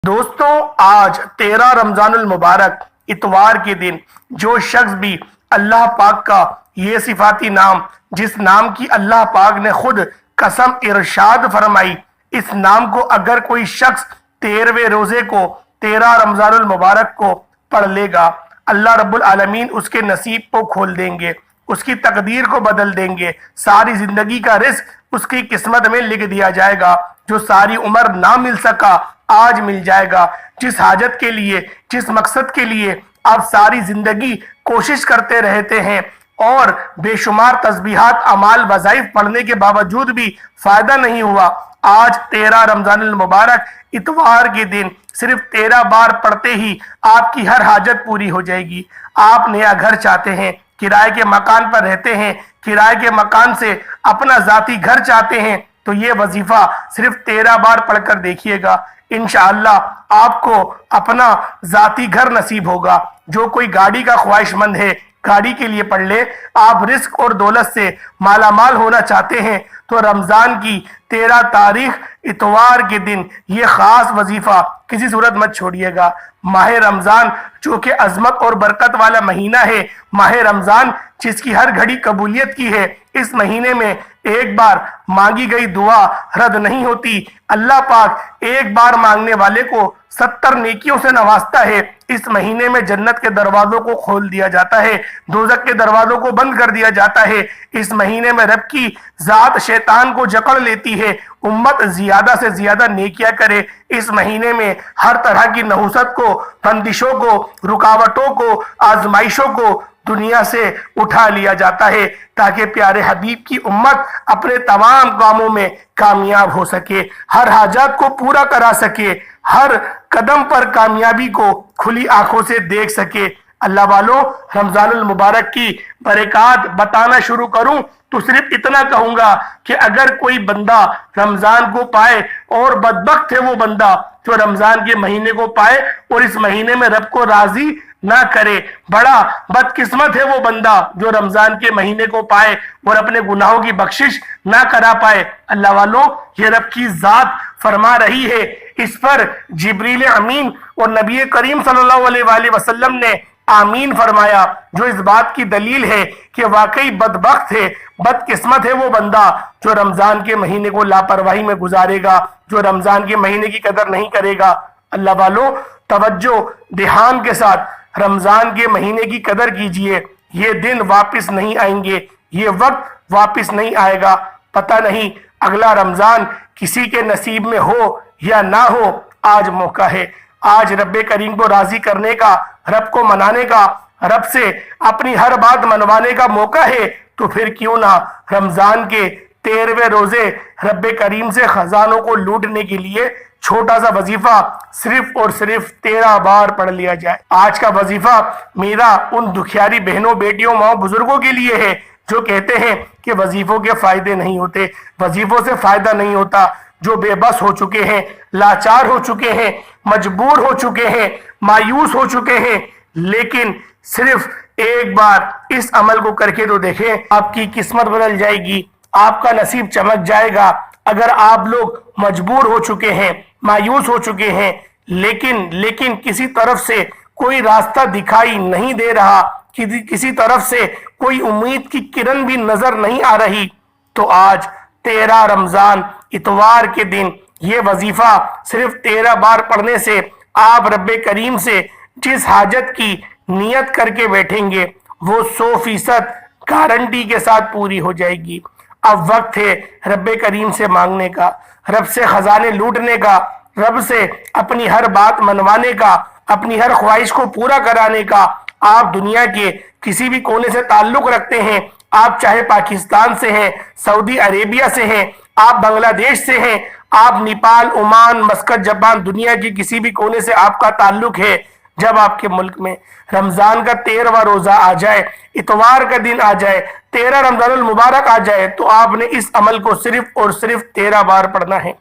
दोस्तों, आज 13 रमजान मुबारक इतवार के दिन जो शख्स भी अल्लाह पाक का ये सिफाती नाम, जिस नाम की अल्लाह पाक ने खुद कसम इरशाद फरमाई, इस नाम को अगर कोई शख्स 13वें रोजे को 13 रमजान मुबारक को पढ़ लेगा, अल्लाह रब्बुल आलमीन उसके नसीब को खोल देंगे, उसकी तकदीर को बदल देंगे। सारी जिंदगी का रिस्क उसकी किस्मत में लिख दिया जाएगा। जो सारी उम्र ना मिल सका आज मिल जाएगा। जिस हाजत के लिए, जिस मकसद के लिए आप सारी जिंदगी कोशिश करते रहते हैं और बेशुमार तस्बीहात अमाल वज़ाइफ पढ़ने के बावजूद भी फायदा नहीं हुआ, आज 13 रमजान मुबारक इतवार के दिन सिर्फ 13 बार पढ़ते ही आपकी हर हाजत पूरी हो जाएगी। आप नया घर चाहते हैं, किराए के मकान पर रहते हैं, किराए के मकान से अपना जाती घर चाहते हैं, तो ये वजीफा सिर्फ 13 बार पढ़कर देखिएगा। इंशाअल्लाह आपको अपना जाती घर नसीब होगा। जो कोई गाड़ी का ख्वाहिशमंद है, गाड़ी के लिए पढ़ ले। आप रिस्क और दौलत से मालामाल होना चाहते हैं तो रमजान की 13 तारीख इतवार के दिन ये खास वजीफा किसी सूरत मत छोड़िएगा। माह रमजान जो कि अजमत और बरकत वाला महीना है, माह रमजान जिसकी हर घड़ी कबूलियत की है, इस महीने में एक बार मांगी गई दुआ रद्द नहीं होती। अल्लाह पाक एक बार मांगने वाले को 70 नेकियों से नवाजता है। इस महीने में जन्नत के दरवाजों को खोल दिया जाता है, दोजख के दरवाजों को बंद कर दिया जाता है। इस महीने में रब की जात शैतान को जकड़ लेती है। उम्मत ज्यादा से ज्यादा नेकियां करे। इस महीने में हर तरह की नहुसत को, बंदिशों को, रुकावटों को, आजमाइशों को दुनिया से उठा लिया जाता है ताकि प्यारे हबीब की उम्मत अपने तमाम कामों में कामयाब हो सके, हर हाजात को पूरा करा सके, हर कदम पर कामयाबी को खुली आंखों से देख सके। अल्लाह वालों, रमजान मुबारक की बरकत बताना शुरू करूं तो सिर्फ इतना कहूंगा कि अगर कोई बंदा रमजान को पाए, और बदबख्त है वो बंदा जो रमजान के महीने को पाए और इस महीने में रब को राजी ना करे। बड़ा बदकिस्मत है वो बंदा जो रमजान के महीने को पाए और अपने गुनाहों की बख्शिश ना करा पाए। अल्लाह वालों, ये रब की जात फरमा रही है। इस पर जिब्रील अमीन और नबी करीम सल्लल्लाहु अलैहि वसल्लम ने आमीन फरमाया, जो इस बात की दलील है कि वाकई बदबख्त है, बदकिस्मत है वो बंदा जो रमजान के महीने को लापरवाही में गुजारेगा, जो रमजान के महीने की कदर नहीं करेगा। अल्लाह वालों, तवज्जो ध्यान के साथ रमजान के महीने की कदर कीजिए। ये दिन वापस नहीं आएंगे, ये वक्त वापस नहीं आएगा। पता नहीं अगला रमजान किसी के नसीब में हो या ना हो। आज मौका है, आज रब्बे करीम को राजी करने का, रब को मनाने का, रब से अपनी हर बात मनवाने का मौका है। तो फिर क्यों ना रमजान के 13वें रोजे रब्बे करीम से खजानों को लूटने के लिए छोटा सा वजीफा सिर्फ और सिर्फ 13 बार पढ़ लिया जाए। आज का वजीफा मेरा उन दुखियारी बहनों, बेटियों, माओ, बुजुर्गों के लिए है जो कहते हैं कि वजीफों के फायदे नहीं होते। वजीफों से फायदा नहीं होता। जो बेबस हो चुके हैं, लाचार हो चुके हैं, मजबूर हो चुके हैं, मायूस हो चुके हैं, लेकिन सिर्फ एक बार इस अमल को करके तो देखें, आपकी किस्मत बदल जाएगी, आपका नसीब चमक जाएगा। अगर आप लोग मजबूर हो चुके हैं, मायूस हो चुके हैं, लेकिन किसी तरफ से कोई रास्ता दिखाई नहीं दे रहा, किसी तरफ से कोई उम्मीद की किरण भी नजर नहीं आ रही, तो आज 13 रमजान इतवार के दिन ये वजीफा सिर्फ 13 बार पढ़ने से आप रब्बे करीम से जिस हाजत की नियत करके बैठेंगे वो 100% गारंटी के साथ पूरी हो जाएगी। अब वक्त है रब्बे करीम से मांगने का, रब से खजाने लूटने का, रब से अपनी हर बात मनवाने का, अपनी हर ख्वाहिश को पूरा कराने का। आप दुनिया के किसी भी कोने से ताल्लुक रखते हैं, आप चाहे पाकिस्तान से हैं, सऊदी अरेबिया से हैं, आप बांग्लादेश से हैं, आप नेपाल, ओमान, मस्कत, जापान, दुनिया के किसी भी कोने से आपका ताल्लुक है, जब आपके मुल्क में रमजान का 13वां रोजा आ जाए, इतवार का दिन आ जाए, 13 रमजान मुबारक आ जाए, तो आपने इस अमल को सिर्फ और सिर्फ 13 बार पढ़ना है।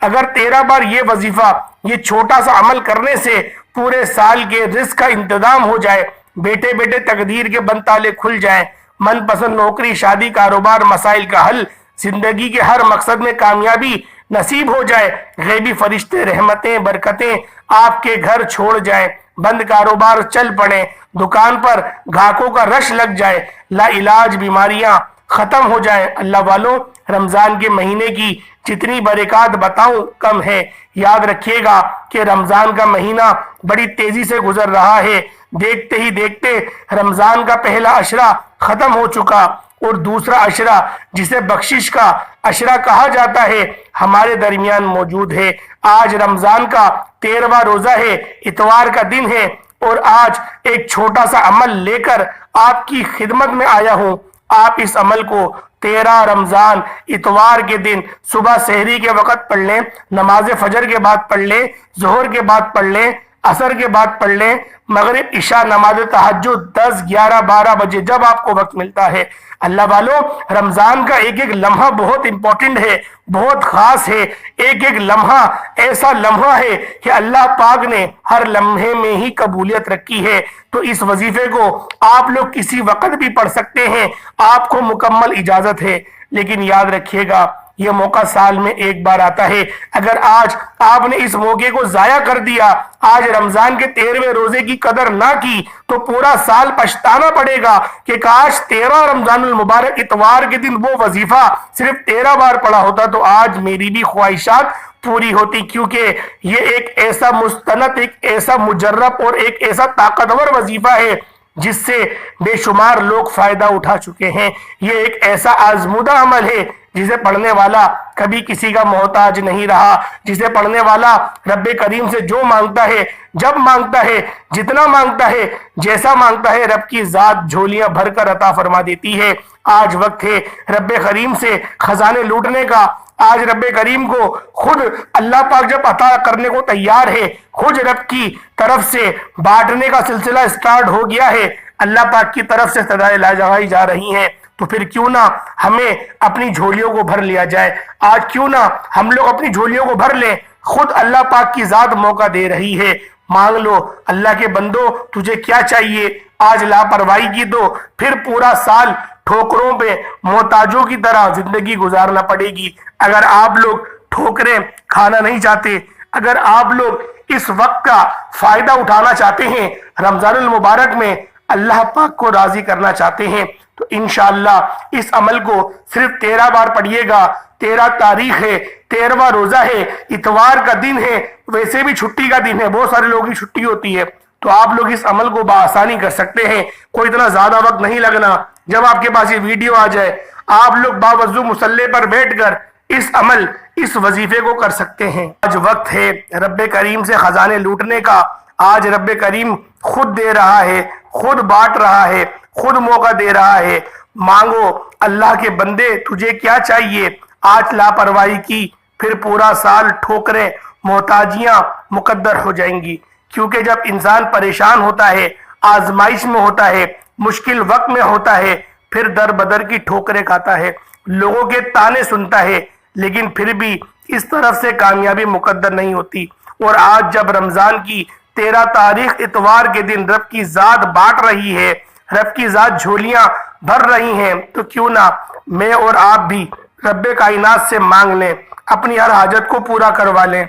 अगर 13 बार ये वजीफा, ये छोटा सा अमल करने से पूरे साल के रिस्क का इंतजाम हो जाए, बेटे बेटे तकदीर के बंद ताले खुल जाए, मनपसंद नौकरी, शादी, कारोबार, मसाइल का हल, जिंदगी के हर मकसद में कामयाबी नसीब हो जाए, गैबी फरिश्ते रहमतें बरकतें आपके घर छोड़ जाए, बंद कारोबार चल पड़े, दुकान पर ग्राहकों का रश लग जाए, ला इलाज बीमारियां खत्म हो जाए। अल्लाह वालों, रमजान के महीने की जितनी बरकत बताऊं कम है। याद रखिएगा कि रमजान का महीना बड़ी तेजी से गुजर रहा है। देखते ही देखते रमजान का पहला अशरा खत्म हो चुका और दूसरा अशरा, जिसे बख्शिश का अशरा कहा जाता है, हमारे दरमियान मौजूद है। आज रमजान का 13वां रोजा है, इतवार का दिन है और आज एक छोटा सा अमल लेकर आपकी खिदमत में आया हूं। आप इस अमल को 13 रमजान इतवार के दिन सुबह सहरी के वक्त पढ़ लें, नमाज फजर के बाद पढ़ लें, जोहर के बाद पढ़ लें, असर के बाद पढ़ लें, मगरिब इशा नमाज तहज्जुद 10, 11, 12 बजे जब आपको वक्त मिलता है। अल्लाह वालों, रमजान का एक एक लम्हा बहुत इंपॉर्टेंट है, बहुत खास है। एक एक लम्हा ऐसा लम्हा है कि अल्लाह पाक ने हर लम्हे में ही कबूलियत रखी है। तो इस वजीफे को आप लोग किसी वक्त भी पढ़ सकते हैं, आपको मुकम्मल इजाजत है। लेकिन याद रखिएगा, यह मौका साल में एक बार आता है। अगर आज आपने इस मौके को जाया कर दिया, आज रमजान के 13वें रोजे की कदर ना की, तो पूरा साल पछताना पड़ेगा कि काश 13 रमजानुल मुबारक इतवार के दिन वो वजीफा सिर्फ 13 बार पढ़ा होता तो आज मेरी भी ख्वाहिशात पूरी होती। क्योंकि ये एक ऐसा मुस्तनद, एक ऐसा मुजर्रब और एक ऐसा ताकतवर वजीफा है जिससे बेशुमार लोग फायदा उठा चुके हैं। ये एक ऐसा आजमुदा अमल है जिसे पढ़ने वाला कभी किसी का मोहताज नहीं रहा, जिसे पढ़ने वाला रब्बे करीम से जो मांगता है, जब मांगता है, जितना मांगता है, जैसा मांगता है, रब की जात झोलियां भरकर अता फरमा देती है। आज वक्त है रब्बे करीम से खजाने लूटने का। आज रब्बे करीम को खुद अल्लाह पाक जब अता करने को तैयार है, खुद रब की तरफ से बांटने का सिलसिला स्टार्ट हो गया है, अल्लाह पाक की तरफ से सदाएं लगाई जा रही हैं, तो फिर क्यों ना हमें अपनी झोलियों को भर लिया जाए। आज क्यों ना हम लोग अपनी झोलियों को भर लें। खुद अल्लाह पाक की जात मौका दे रही है। मांग लो अल्लाह के बंदो, तुझे क्या चाहिए। आज लापरवाही की तो फिर पूरा साल ठोकरों पे मोहताजों की तरह जिंदगी गुजारना पड़ेगी। अगर आप लोग ठोकरें खाना नहीं चाहते, अगर आप लोग इस वक्त का फायदा उठाना चाहते हैं, रमजानुल मुबारक में अल्लाह पाक को राजी करना चाहते हैं, तो इंशाअल्लाह इस अमल को सिर्फ 13 बार पढ़िएगा। 13 तारीख है, 13वां रोजा है, इतवार का दिन है, वैसे भी छुट्टी का दिन है, बहुत सारे लोगों की छुट्टी होती है, तो आप लोग इस अमल को बआसानी कर सकते हैं। कोई इतना ज्यादा वक्त नहीं लगना। जब आपके पास ये वीडियो आ जाए, आप लोग बावजू मुसल्ले पर बैठकर इस अमल, इस वजीफे को कर सकते हैं। आज वक्त है रब्बे करीम से खजाने लूटने का। आज रब्बे करीम खुद दे रहा है, खुद बांट रहा है, खुद मौका दे रहा है। मांगो अल्लाह के बंदे, तुझे क्या चाहिए। आज लापरवाही की, फिर पूरा साल ठोकरें, मोहताजियां मुकद्दर हो जाएंगी। क्योंकि जब इंसान परेशान होता है, आजमाइश में होता है, मुश्किल वक्त में होता है, फिर दर बदर की ठोकरें खाता है, लोगों के ताने सुनता है, लेकिन फिर भी इस तरफ से कामयाबी मुकद्दर नहीं होती। और आज जब रमजान की 13 तारीख इतवार के दिन रब की जात बांट रही है, रब की जात झोलियां भर रही हैं, तो क्यों ना मैं और आप भी रब्बे कायनात से मांग लें, अपनी हर हाजत को पूरा करवा लें।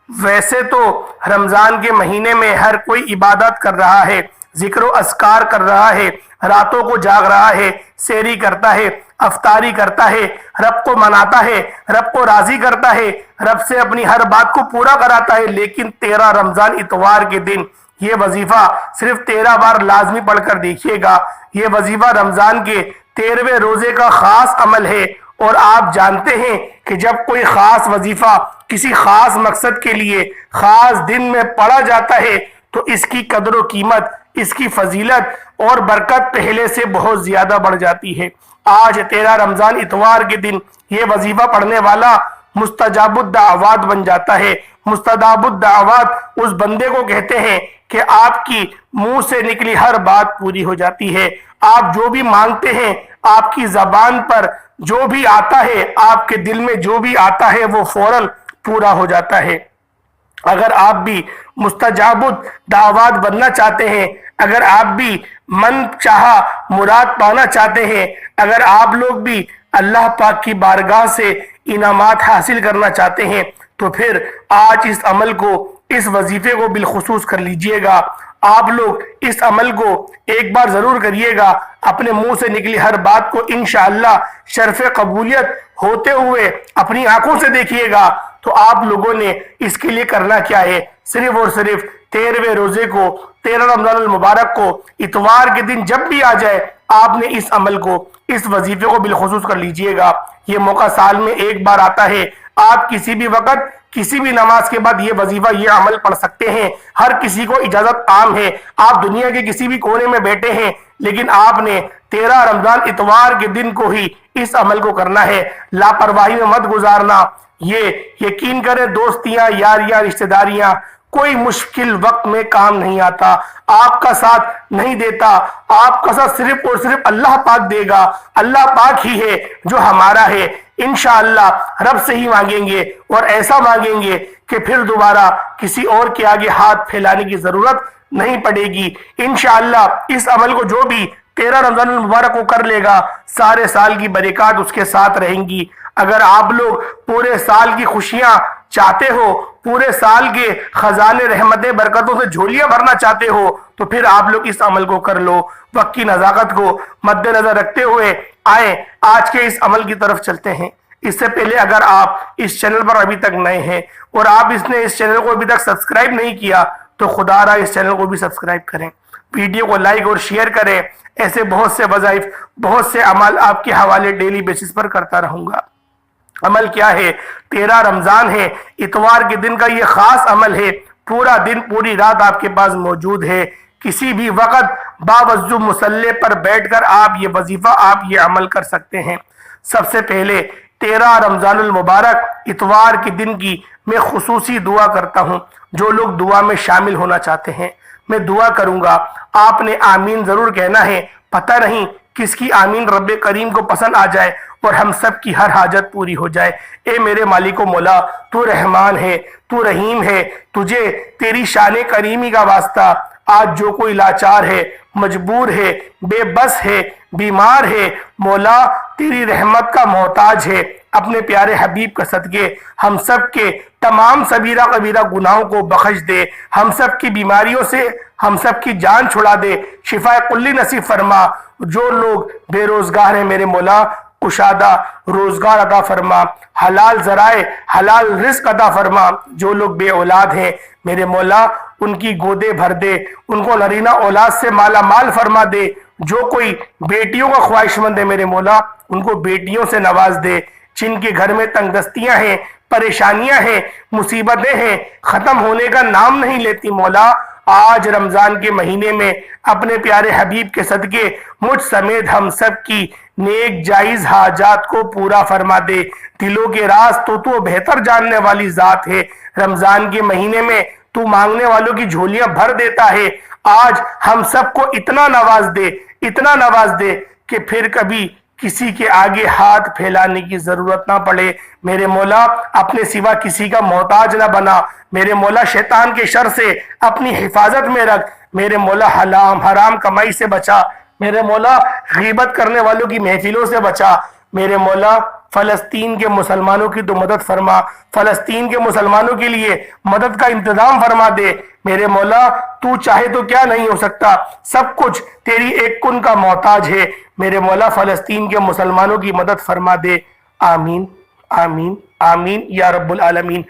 वैसे तो रमजान के महीने में हर कोई इबादत कर रहा है, जिक्र अस्कार कर रहा है, रातों को जाग रहा है, सेरी करता है, अफ्तारी करता है, रब को मनाता है, रब को राजी करता है, रब से अपनी हर बात को पूरा कराता है। लेकिन 13 रमजान इतवार के दिन ये वजीफा सिर्फ 13 बार लाजमी पढ़कर देखिएगा। ये वजीफा रमजान के 13वें रोजे का खास अमल है। और आप जानते हैं कि जब कोई खास वजीफा किसी खास मकसद के लिए खास दिन में पढ़ा जाता है, तो इसकी कदर व कीमत, इसकी फजीलत और बरकत पहले से बहुत ज्यादा बढ़ जाती है। आज 13 रमजान इतवार के दिन ये वजीफा पढ़ने वाला मुस्तजाबुद्दाअवात बन जाता है। मुस्तजाबुद्दाअवात उस बंदे को कहते हैं कि आपकी मुंह से निकली हर बात पूरी हो जाती है। आप जो भी मांगते हैं, आपकी जबान पर जो भी आता है, आपके दिल में जो भी आता है, वो फौरन पूरा हो जाता है। अगर आप भी मुस्तजाबुद दावत बनना चाहते हैं, अगर आप भी मन चाहा मुराद पाना चाहते हैं, अगर आप लोग भी अल्लाह पाक की बारगाह से इनामात हासिल करना चाहते हैं तो फिर आज इस अमल को, इस वजीफे को बिलखुसूस कर लीजिएगा। आप लोग इस अमल को एक बार जरूर करिएगा, अपने मुंह से निकली हर बात को इंशाअल्लाह शर्फ कबूलियत होते हुए अपनी आंखों से देखिएगा। तो आप लोगों ने इसके लिए करना क्या है, सिर्फ और सिर्फ 13वें रोजे को, 13 रमजानुल मुबारक को इतवार के दिन जब भी आ जाए, आपने इस अमल को, इस वजीफे को बिलखुसूस कर लीजिएगा। ये मौका साल में एक बार आता है। आप किसी भी वक्त, किसी भी नमाज के बाद ये वजीफा, ये अमल पढ़ सकते हैं। हर किसी को इजाजत आम है। आप दुनिया के किसी भी कोने में बैठे हैं, लेकिन आपने 13 रमजान इतवार के दिन को ही इस अमल को करना है। लापरवाही में मत गुजारना। ये यकीन करें, दोस्तियां, यारियां, रिश्तेदारियां कोई मुश्किल वक्त में काम नहीं आता, आपका साथ नहीं देता। आपका साथ सिर्फ और सिर्फ अल्लाह पाक देगा। अल्लाह पाक ही है जो हमारा है। इंशाअल्लाह रब से ही मांगेंगे और ऐसा मांगेंगे कि फिर दोबारा किसी और के आगे हाथ फैलाने की जरूरत नहीं पड़ेगी। इंशाअल्लाह इस अमल को जो भी 13 रमजान मुबारक को कर लेगा, सारे साल की बरकत उसके साथ रहेंगी। अगर आप लोग पूरे साल की खुशियां चाहते हो, पूरे साल के खजाने रहमतें बरकतों से झोलियां भरना चाहते हो, तो फिर आप लोग इस अमल को कर लो। वक्त की नजाकत को मद्देनजर रखते हुए आए आज के इस अमल की तरफ चलते हैं। इससे पहले अगर आप इस चैनल पर अभी तक नए हैं और आप इस चैनल को अभी तक सब्सक्राइब नहीं किया, तो खुदारा इस चैनल को भी सब्सक्राइब करें, वीडियो को लाइक और शेयर करें। ऐसे बहुत से वज़ाइफ, बहुत से अमल आपके हवाले डेली बेसिस पर करता रहूंगा। अमल क्या है? 13 रमजान है, इतवार के दिन का ये खास अमल है। पूरा दिन, पूरी रात आपके पास मौजूद है। किसी भी वक्त बावजू मुसल्ले पर बैठकर आप ये वजीफा, आप ये अमल कर सकते हैं। सबसे पहले 13 रमजानुल मुबारक इतवार के दिन की मैं खुसूसी दुआ करता हूँ। जो लोग दुआ में शामिल होना चाहते हैं, मैं दुआ करूंगा, आपने आमीन जरूर कहना है। पता नहीं किसकी आमीन रब्बे करीम को पसंद आ जाए और हम सब की हर हाजत पूरी हो जाए। ए मेरे मालिको मौला, तू रहमान है, तू रहीम है, तुझे तेरी शान करीमी का वास्ता। आज जो कोई लाचार है, मजबूर है, बेबस है, बीमार है, मौला तेरी रहमत का मोहताज है, अपने प्यारे हबीब का सदके हम सब के तमाम सबीरा कबीरा गुनाहों को बख्श दे। हम सब की बीमारियों से हम सब की जान छुड़ा दे। शिफा कुल्ली नसीब फरमा। जो लोग बेरोजगार हैं मेरे मौला, कुशादा रोजगार अदा फरमा, हलाल जराए, हलाल रिस्क अदा फरमा। जो लोग बे औलाद हैं मेरे मौला, उनकी गोदे भर दे, उनको नरीना औलाद से माला माल फरमा दे। जो कोई बेटियों का ख्वाहिशमंद है मेरे मौला, उनको बेटियों से नवाज दे। जिनके घर में तंगदस्तियां हैं, परेशानियां हैं, मुसीबतें हैं, खत्म होने का नाम नहीं लेती मौला, आज रमजान के महीने में अपने प्यारे हबीब के सदके मुझ समेत हम सब की नेक जायज हाजात को पूरा फरमा दे। दिलों के राज तो बेहतर जानने वाली जात है। रमजान के महीने में तू मांगने वालों की झोलियां भर देता है। आज हम सबको इतना नवाज दे, इतना नवाज दे कि फिर कभी किसी के आगे हाथ फैलाने की जरूरत ना पड़े। मेरे मौला अपने सिवा किसी का मोहताज ना बना। मेरे मौला शैतान के शर से अपनी हिफाजत में रख। मेरे मौला हराम कमाई से बचा। मेरे मौला गीबत करने वालों की महफिलों से बचा। मेरे मौला फलस्तीन के मुसलमानों की तो मदद फरमा। फलस्तीन के मुसलमानों के लिए मदद का इंतजाम फरमा दे। मेरे मौला तू चाहे तो क्या नहीं हो सकता, सब कुछ तेरी एक कुन का मोहताज है। मेरे मौला फलस्तीन के मुसलमानों की मदद फरमा दे। आमीन आमीन आमीन या रब्बुल आलमीन।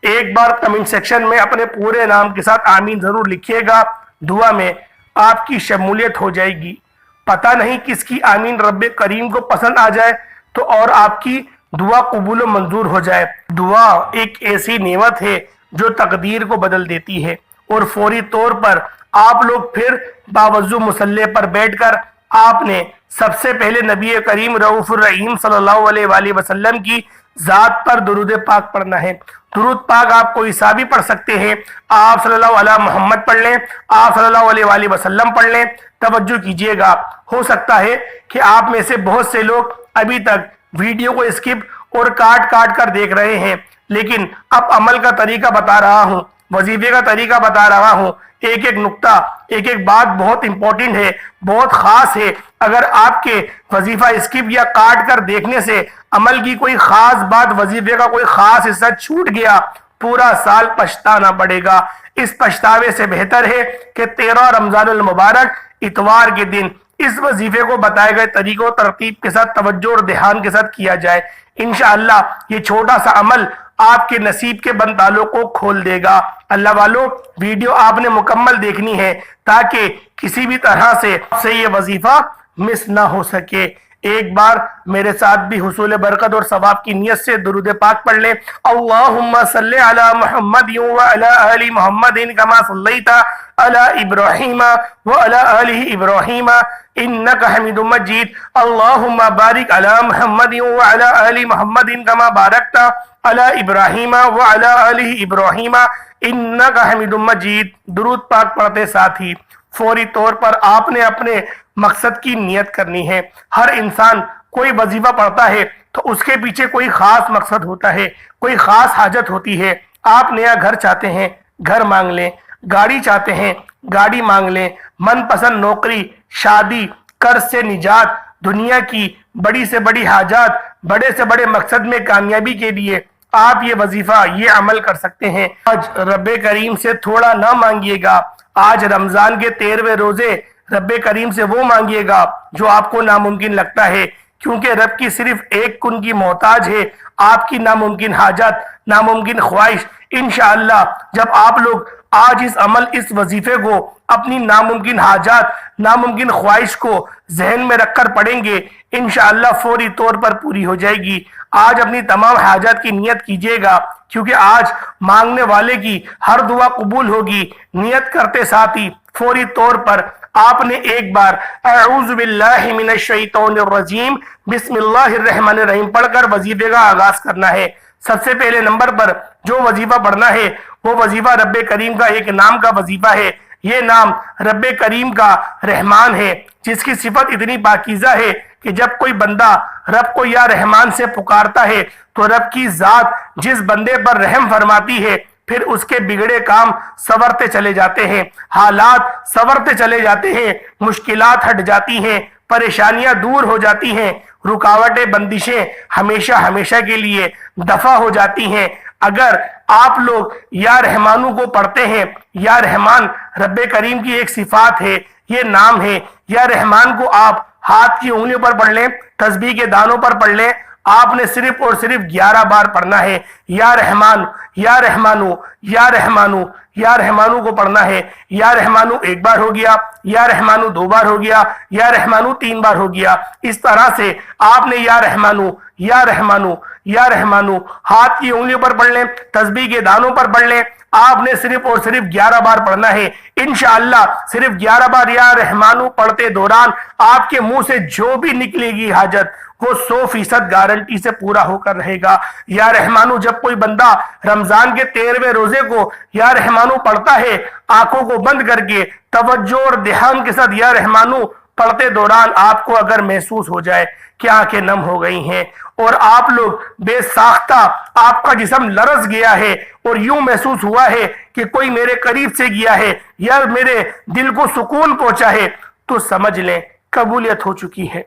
एक बार कमेंट सेक्शन में अपने पूरे नाम के साथ आमीन जरूर लिखिएगा। दुआ में आपकी शमूलियत हो जाएगी। पता नहीं किसकी आमीन रब्बे करीम को पसंद आ जाए तो और आपकी दुआ कबूल मंजूर हो जाए। दुआ एक ऐसी नेमत है जो तकदीर को बदल देती है और फौरी तौर पर आप लोग फिर बावजू मुसल्ले पर बैठकर आपने सबसे पहले नबी करीम रऊफुर रहीम सल्लल्लाहु अलैहि वसल्लम की जात पर दुरूद पाक पढ़ना है। दुरूद पाक आप कोई सा भी पढ़ सकते हैं। आप सल्लल्लाहु अलैहि मोहम्मद पढ़ लें, आप सल्लल्लाहु अलैहि वसल्लम पढ़ लें। तवज्जो कीजिएगा, हो सकता है कि आप में से बहुत से लोग अभी तक वीडियो को स्किप और काट काट कर देख रहे हैं, लेकिन अब अमल का तरीका बता रहा हूं। वजीफे का तरीका बता रहा हूँ। एक एक नुक्ता, एक एक बात बहुत इंपॉर्टेंट है, बहुत खास है। अगर आपके वजीफा स्किप या काट कर देखने से अमल की कोई खास बात, वजीफे का कोई खास हिस्सा छूट गया, पूरा साल पछताना पड़ेगा। इस पछतावे से बेहतर है कि 13 रमजानुल मुबारक इतवार के दिन इस वजीफे को बताए गए तरीकों तरतीब के साथ तवज्जो और ध्यान के साथ किया जाए। इंशाअल्लाह ये छोटा सा अमल आपके नसीब के बंतालों को खोल देगा। अल्लाह वालों, वीडियो आपने मुकम्मल देखनी है ताकि किसी भी तरह से ये वजीफा मिस ना हो सके। एक बार मेरे साथ भी हुसूल बरकत और सवाब की नियत से दुरूद पाक पढ़ लें। अल्लाहुम्मा सल्ली अला मुहम्मद व अला आलि मुहम्मदिन कमा सल्लैता अला इब्राहीम व अला आलि इब्राहीम इन्नका हमीदुम मजीद। अल्लाहुम्मा बारिक अला मुहम्मद व अला आलि मुहम्मदिन कमा बारकता अला इब्राहीम व अला आलि इब्राहीम इन्नका हमीदुम मजीद। दुरूद पाक पढ़ते साथ ही फौरी तौर पर आपने अपने मकसद की नियत करनी है। हर इंसान कोई वजीफा पढ़ता है तो उसके पीछे कोई खास मकसद होता है, कोई खास हाजत होती है। आप नया घर चाहते हैं, घर मांग लें। गाड़ी चाहते हैं, गाड़ी मांग लें। मनपसंद नौकरी, शादी, कर्ज से निजात, दुनिया की बड़ी से बड़ी हाजत, बड़े से बड़े मकसद में कामयाबी के लिए आप ये वजीफा, ये अमल कर सकते हैं। आज रब्बे करीम से थोड़ा ना मांगिएगा। आज रमजान के 13वें रोजे रब्बे करीम से वो मांगिएगा जो आपको नामुमकिन लगता है, क्योंकि रब की सिर्फ एक कुन की मोहताज है आपकी नामुमकिन हाजत, नामुमकिन ख्वाहिश। इंशाअल्लाह जब आप लोग आज इस अमल, इस वजीफे को, अपनी नामुमकिन हाजत, नामुमकिन ख्वाहिश को जहन में रखकर पढ़ेंगे, इंशाअल्लाह फौरी तौर पर पूरी हो जाएगी। आज अपनी तमाम हाजत की नियत कीजिएगा, क्योंकि आज मांगने वाले की हर दुआ कबूल होगी। नियत करते साथ ही फौरी तौर पर आपने एक बार अऊज़ु बिल्लाहि मिनश शैतानिर रजीम बिस्मिल्लाहिर रहमानिर रहीम पढ़कर वजीफे का आगाज करना है। सबसे पहले नंबर पर जो वजीफा पढ़ना है वो वजीफा रब्बे करीम का एक नाम का वजीफा है। ये नाम रब्बे करीम का रहमान है, जिसकी सिफत इतनी पाकीज़ा है कि जब कोई बंदा रब को या रहमान से पुकारता है तो रब की जात जिस बंदे पर रहम फरमाती है, फिर उसके बिगड़े काम संवरते चले जाते हैं, हालात संवरते चले जाते हैं, मुश्किलात हट जाती हैं, परेशानियां दूर हो जाती हैं, रुकावटें, बंदिशें हमेशा हमेशा के लिए दफा हो जाती हैं। अगर आप लोग या रहमानू को पढ़ते हैं, या रहमान रब्बे करीम की एक सिफात है, ये नाम है। या रहमान को आप हाथ की उंगलियों पर पढ़ लें, तस्बीह के दानों पर पढ़ लें। आपने सिर्फ और सिर्फ 11 बार पढ़ना है। या रहमान, या रहमानू, या रहमानू, या रहमानू को पढ़ना है। या रहमानू एक बार हो गया, या रहमानू 2 बार हो गया, या रहमानू 3 बार हो गया। इस तरह से आपने या रहमानू, या रहमानू, या रहमानू हाथ की उंगलियों पर पढ़ लें, तस्बीह के दानों पर पढ़ लें। आपने सिर्फ और सिर्फ 11 बार पढ़ना है। इंशाअल्लाह सिर्फ 11 बार या रहमानू पढ़ते दौरान आपके मुंह से जो भी निकलेगी हाजत वो 100% गारंटी से पूरा होकर रहेगा। या रहमानू जब कोई बंदा रमजान के 13वें रोजे को या रहमानू पढ़ता है, आंखों को बंद करके तवज्जो और ध्यान के साथ या रहमानू पढ़ते दौरान आपको अगर महसूस हो जाए कि आंखें नम हो गई हैं और आप लोग बेसाख्ता, आपका जिस्म लरस गया है और यूं महसूस हुआ है कि कोई मेरे करीब से गया है या मेरे दिल को सुकून पहुंचा है, तो समझ लें कबूलियत हो चुकी है।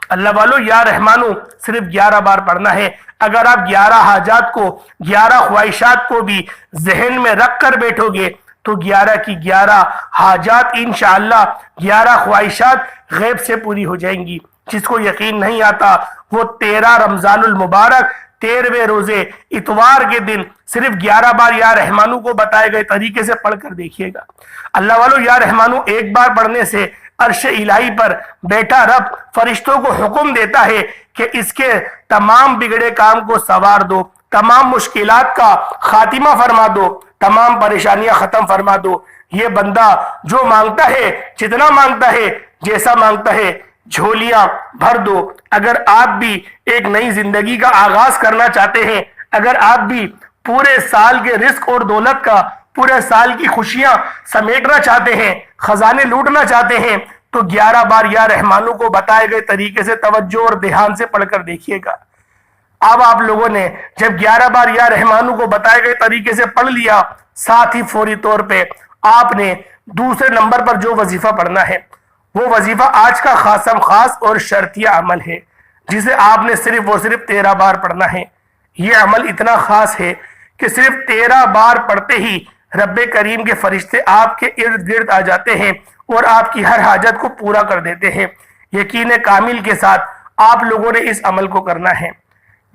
अल्लाह वालों, या रहमानू सिर्फ 11 बार पढ़ना है। अगर आप 11 हाजात को, 11 ख्वाहिशात को भी जहन में रख कर बैठोगे तो 11 की 11 हाजात इंशाअल्लाह, 11 ख्वाहिशात गैब से पूरी हो जाएंगी। जिसको यकीन नहीं आता वो 13 रमजानुल मुबारक 13वें रोजे इतवार के दिन सिर्फ 11 बार या रहमानू को बताए गए तरीके से पढ़कर देखिएगा। अल्लाह वालों, या रहमानू एक बार पढ़ने से अर्श इलाही पर बैठा रब फरिश्तों को हुक्म देता है कि इसके तमाम बिगड़े काम को संवार दो, तमाम मुश्किलात का खातिमा फरमा दो, तमाम परेशानियां खत्म फरमा दो। ये बंदा जो मांगता है, जितना मांगता है, जैसा मांगता है, झोलियां भर दो। अगर आप भी एक नई जिंदगी का आगाज करना चाहते हैं, अगर आप भी पूरे साल के रिस्क और दौलत का, पूरे साल की खुशियां समेटना चाहते हैं, खजाने लूटना चाहते हैं, तो 11 बार या रहमानू को बताए गए तरीके से तवज्जो और ध्यान से पढ़कर देखिएगा। अब आप लोगों ने जब 11 बार या रहमानू को बताए गए तरीके से पढ़ लिया ساتھ ہی فوری طور پہ آپ نے دوسرے نمبر پر جو وظیفہ پڑھنا ہے وہ وظیفہ آج کا خاصم خاص اور شرطیہ عمل ہے، جسے آپ نے صرف اور صرف 13 بار پڑھنا ہے۔ یہ عمل اتنا خاص ہے کہ صرف 13 بار پڑھتے ہی رب کریم کے فرشتے آپ کے ارد گرد آ جاتے ہیں اور آپ کی ہر حاجت کو پورا کر دیتے ہیں۔ یقین کامل کے ساتھ آپ لوگوں نے اس عمل کو کرنا ہے۔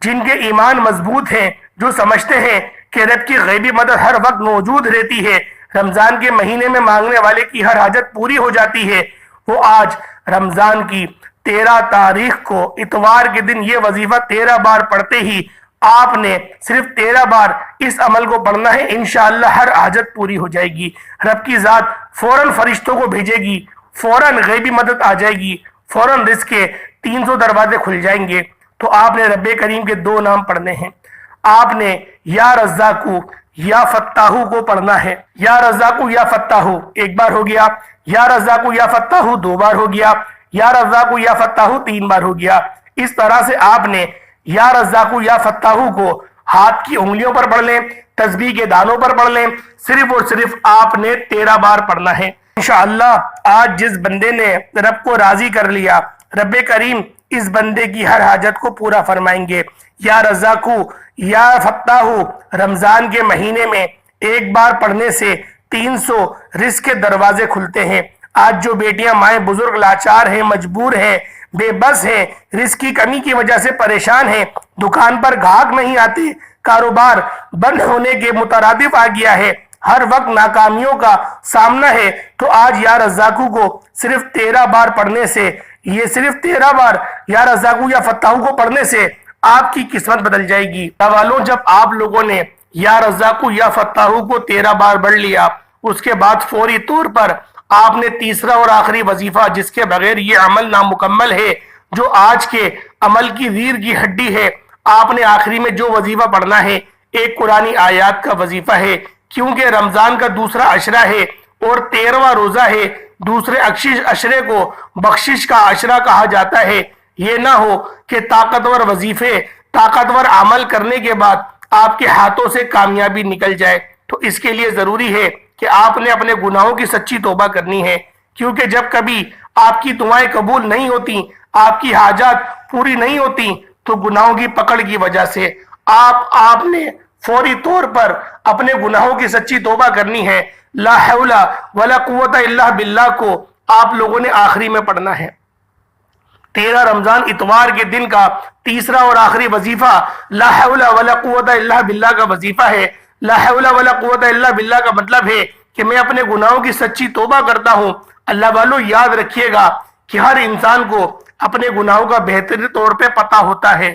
جن کے ایمان مضبوط ہیں، جو سمجھتے ہیں کہ رب کی غیبی مدد ہر وقت موجود رہتی ہے، رمضان کے مہینے میں مانگنے والے کی ہر حاجت پوری ہو جاتی ہے، وہ آج رمضان کی 13 تاریخ کو اتوار کے دن یہ وظیفہ 13 بار پڑھتے ہی آپ نے صرف 13 بار اس عمل کو پڑھنا ہے۔ انشاءاللہ ہر حاجت پوری ہو جائے گی، رب کی ذات فوراً فرشتوں کو بھیجے گی، فوراً غیبی مدد آ جائے گی، فوراً رزق کے 300 دروازے کھل جائیں گے۔ تو آپ نے رب کریم کے 2 نام پڑھنے ہیں۔ آپ نے یا رزاقو یا فتاحو کو پڑھنا ہے۔ یا رزاقو یا فتاحو ایک بار ہو گیا، یا رزاقو یا فتاحو 2 بار ہو گیا، یا رزاقو یا فتاحو 3 بار ہو گیا۔ اس طرح سے آپ نے یا رزاقو یا فتاحو کو ہاتھ کی انگلیوں پر پڑھ لیں، تسبیح کے دانوں پر پڑھ لیں، صرف اور صرف آپ نے 13 بار پڑھنا ہے۔ انشاءاللہ آج جس بندے نے رب کو راضی کر لیا، رب کریم اس بندے کی ہر حاجت کو پورا فرمائیں گے۔ یا رزاقو یا فتاحو رمضان کے مہینے میں ایک بار پڑھنے سے 300 رزق کے دروازے کھلتے ہیں۔ آج جو بیٹیاں مائیں بزرگ لاچار ہیں، مجبور ہیں، بے بس ہیں، رزق کی کمی کی وجہ سے پریشان ہیں، دکان پر گاہک نہیں آتے، کاروبار بند ہونے کے مترادف آ گیا ہے، ہر وقت ناکامیوں کا سامنا ہے، تو آج یا رزاقو کو صرف 13 بار پڑھنے سے، یہ صرف 13 بار یا رزاقو یا فتاحو کو پڑھنے سے آپ کی قسمت بدل جائے گی۔ والوں جب آپ لوگوں نے یا رزاقو یا فتاحو کو 13 بار پڑھ لیا، اس کے بعد فوری طور پر آپ نے تیسرا اور آخری وظیفہ، جس کے بغیر یہ عمل نامکمل ہے، جو آج کے عمل کی ریڑھ کی ہڈی ہے، آپ نے آخری میں جو وظیفہ پڑھنا ہے ایک قرآنی آیات کا وظیفہ ہے، کیونکہ رمضان کا دوسرا عشرہ ہے اور 13واں روزہ ہے۔ دوسرے عشرے کو بخشش کا عشرہ کہا جاتا ہے۔ یہ نہ ہو کہ طاقتور وظیفے، طاقتور عمل کرنے کے بعد آپ کے ہاتھوں سے کامیابی نکل جائے۔ تو اس کے لیے ضروری ہے کہ آپ نے اپنے گناہوں کی سچی توبہ کرنی ہے، کیونکہ جب کبھی آپ کی دعائیں قبول نہیں ہوتی، آپ کی حاجات پوری نہیں ہوتی، تو گناہوں کی پکڑ کی وجہ سے آپ نے فوری طور پر اپنے گناہوں کی سچی توبہ کرنی ہے۔ لا حول ولا قوت الا باللہ کو آپ لوگوں نے آخری میں پڑھنا ہے۔ 13 رمضان اتوار کے دن کا تیسرا اور آخری وظیفہ لا حول ولا قوت الا باللہ کا وظیفہ ہے۔ لا حول ولا قوت الا باللہ کا مطلب ہے کہ میں اپنے گناہوں کی سچی توبہ کرتا ہوں۔ اللہ والوں یاد رکھیے گا کہ ہر انسان کو اپنے گناہوں کا بہتر طور پہ پتہ ہوتا ہے۔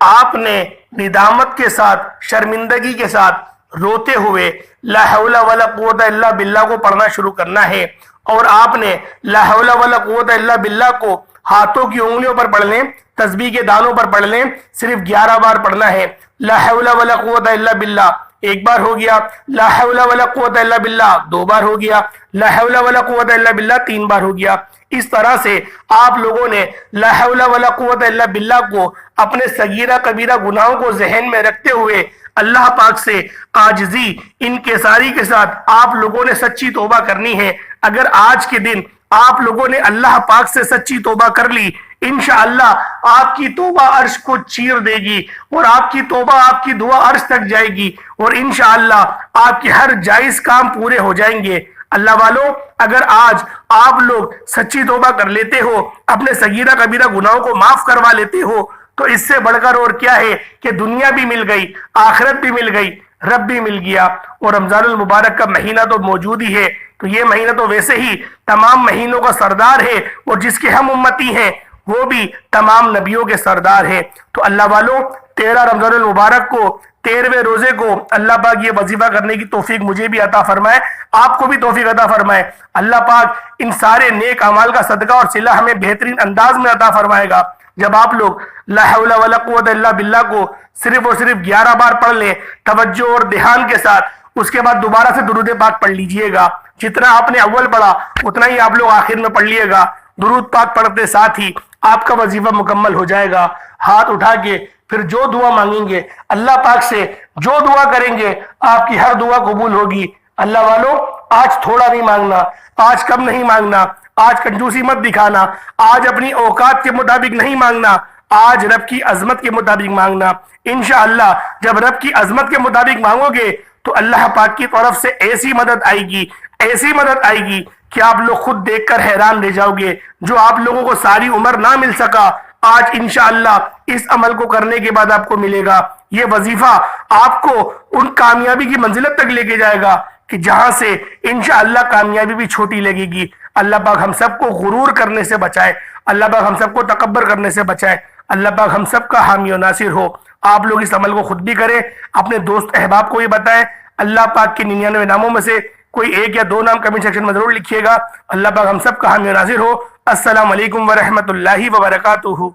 آپ نے ندامت کے ساتھ، شرمندگی کے ساتھ، روتے ہوئے لا حول ولا قوت الا باللہ کو پڑھنا شروع کرنا ہے، اور آپ نے لا حول ولا قوت الا باللہ کو ہاتھوں کی انگلیوں پر پڑھ لیں، تسبیح کے دانوں پر پڑھ لیں، صرف 11 بار پڑھنا ہے۔ لا حول ولا قوت الا باللہ ایک بار ہو گیا، لا حول ولا قوت الا باللہ 2 بار ہو گیا، لا حول ولا قوت الا باللہ 3 بار ہو گیا۔ اس طرح سے آپ لوگوں نے لا حول ولا قوت الا باللہ کو اپنے صغیرہ کبیرہ گناہوں کو ذہن میں رکھتے ہوئے اللہ پاک سے عاجزی، انکساری کے ساتھ آپ لوگوں نے سچی توبہ کرنی ہے۔ اگر آج کے دن آپ لوگوں نے اللہ پاک سے سچی توبہ کر لی، انشاءاللہ آپ کی توبہ عرش کو چیر دے گی، اور آپ کی توبہ، آپ کی دعا عرش تک جائے گی، اور انشاءاللہ آپ کے ہر جائز کام پورے ہو جائیں گے۔ اللہ والوں، اگر آج آپ لوگ سچی توبہ کر لیتے ہو، اپنے صغیرہ کبیرہ گناہوں کو معاف کروا لیتے ہو، تو اس سے بڑھ کر اور کیا ہے کہ دنیا بھی مل گئی، آخرت بھی مل گئی، رب بھی مل گیا۔ اور رمضان المبارک کا مہینہ تو موجود ہی ہے، تو یہ مہینہ تو ویسے ہی تمام مہینوں کا سردار ہے، اور جس کے ہم امتی ہیں وہ بھی تمام نبیوں کے سردار ہیں۔ تو اللہ والوں، 13 رمضان المبارک کو، 13ویں روزے کو اللہ پاک یہ وظیفہ کرنے کی توفیق مجھے بھی عطا فرمائے، آپ کو بھی توفیق عطا فرمائے۔ اللہ پاک ان سارے نیک اعمال کا صدقہ اور صلہ ہمیں بہترین انداز میں عطا فرمائے گا جب آپ لوگ لا حول ولا قوت الا باللہ کو صرف اور صرف 11 بار پڑھ لیں، توجہ اور دھیان کے ساتھ۔ اس کے بعد دوبارہ سے درود پاک پڑھ لیجئے گا، جتنا آپ نے اول پڑھا اتنا ہی آپ لوگ آخر میں پڑھ لیے گا۔ درود پاک پڑھتے ساتھ ہی آپ کا وظیفہ مکمل ہو جائے گا۔ ہاتھ اٹھا کے پھر جو دعا مانگیں گے اللہ پاک سے، جو دعا کریں گے آپ کی ہر دعا قبول ہوگی۔ اللہ والوں، آج تھوڑا نہیں مانگنا، آج کم نہیں مانگنا، آج کنجوسی مت دکھانا، آج اپنی اوقات کے مطابق نہیں مانگنا، آج رب کی عظمت کے مطابق مانگنا۔ انشاءاللہ جب رب کی عظمت کے مطابق مانگو گے تو اللہ پاک کی طرف سے ایسی مدد آئے گی، ایسی مدد آئے گی کہ آپ لوگ خود دیکھ کر حیران رہ جاؤ گے۔ جو آپ لوگوں کو ساری عمر نہ مل سکا، آج انشاءاللہ اس عمل کو کرنے کے بعد آپ کو ملے گا۔ یہ وظیفہ آپ کو ان کامیابی کی منزلت تک لے کے جائے گا کہ جہاں سے انشاءاللہ کامیابی بھی چھوٹی لگے گی۔ اللہ پاک ہم سب کو غرور کرنے سے بچائے، اللہ پاک ہم سب کو تکبر کرنے سے بچائے، اللہ پاک ہم سب کا حامی و ناصر ہو۔ آپ لوگ اس عمل کو خود بھی کریں، اپنے دوست احباب کو یہ بتائیں۔ اللہ پاک کے 99 ناموں میں سے کوئی ایک یا دو نام کمنٹ سیکشن میں ضرور لکھیے گا۔ اللہ پاک ہم سب کا حامی و ناصر ہو۔ السلام علیکم ورحمۃ اللہ وبرکاتہ۔